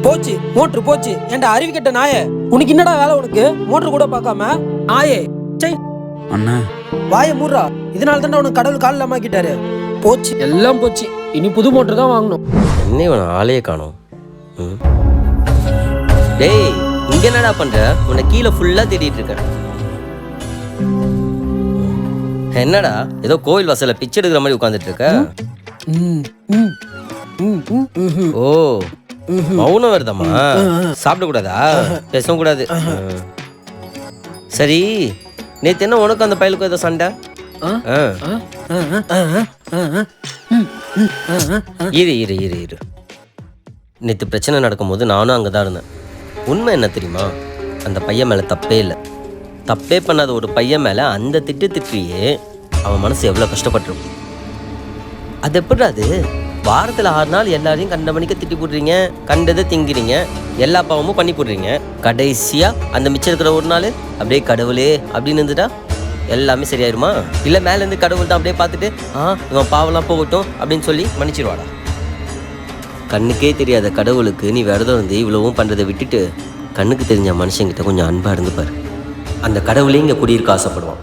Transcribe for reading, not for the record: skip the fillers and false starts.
போச்சு மோட்டர் போச்சு. ஏன்டா அறிவு கெட்ட நாயே, உனக்கு என்னடா வேலை? உனக்கு மோட்டர் கூட பார்க்காம நாயே. சை அண்ணா வாயை மூடுறா. இதனால தானே உனக்கு கடவுள் காலில் அம்மாக்கிட்டாரு. போச்சு, எல்லாம் போச்சு. இனி புது மோட்டர் தான் வாங்கணும். என்ன இவன் ஆளையே காணோம். டேய் இங்க என்னடா பண்ற? உன்னை கீழே ஃபுல்லா தேடிட்டு இருக்கேன். என்னடா ஏதோ கோயில் வாசல்ல பிச்சை எடுக்கிற மாதிரி உட்காந்துட்டு இருக்க? ஓ மௌனம் வருதம்மா? சாப்பிட கூடாதா? பேசவும் கூடாது. சரி நேத்து என்ன உனக்கு அந்த பயலுக்கும் ஏதோ சண்டை? இரு இரு இரு இரு நேற்று பிரச்சனை நடக்கும்போது நானும் அங்கே தான் இருந்தேன். உண்மை என்ன தெரியுமா? அந்த பையன் மேலே தப்பே இல்லை. தப்பே பண்ணாத ஒரு பையன் மேலே அந்த திட்டியே அவன் மனசு எவ்வளோ கஷ்டப்பட்டுருக்கும். அது எப்படி? அது வாரத்தில் 6 நாள் எல்லாரையும் கண்ட மணிக்க திட்டி போடுறீங்க, கண்டதை திங்கிறீங்க, எல்லா பாவமும் பண்ணி போடுறீங்க. கடைசியாக அந்த மிச்சம் இருக்கிற ஒரு நாள் அப்படியே கடவுளே அப்படின்னு இருந்துட்டா எல்லாமே சரியாயிருமா? இல்லை மேலேருந்து கடவுள் தான் அப்படியே பார்த்துட்டு இவன் பாவம்லாம் போகட்டும் அப்படின்னு சொல்லி மன்னிச்சிருவாடா? கண்ணுக்கே தெரியாத கடவுளுக்கு நீ விரதம் இருந்து இவ்வளவும் பண்ணுறதை விட்டுட்டு கண்ணுக்கு தெரிஞ்ச மனுஷங்கிட்ட கொஞ்சம் அன்பாக இருந்து பாரு. அந்த கடவுளே இங்கே குடியிருக்க ஆசைப்படுவான்.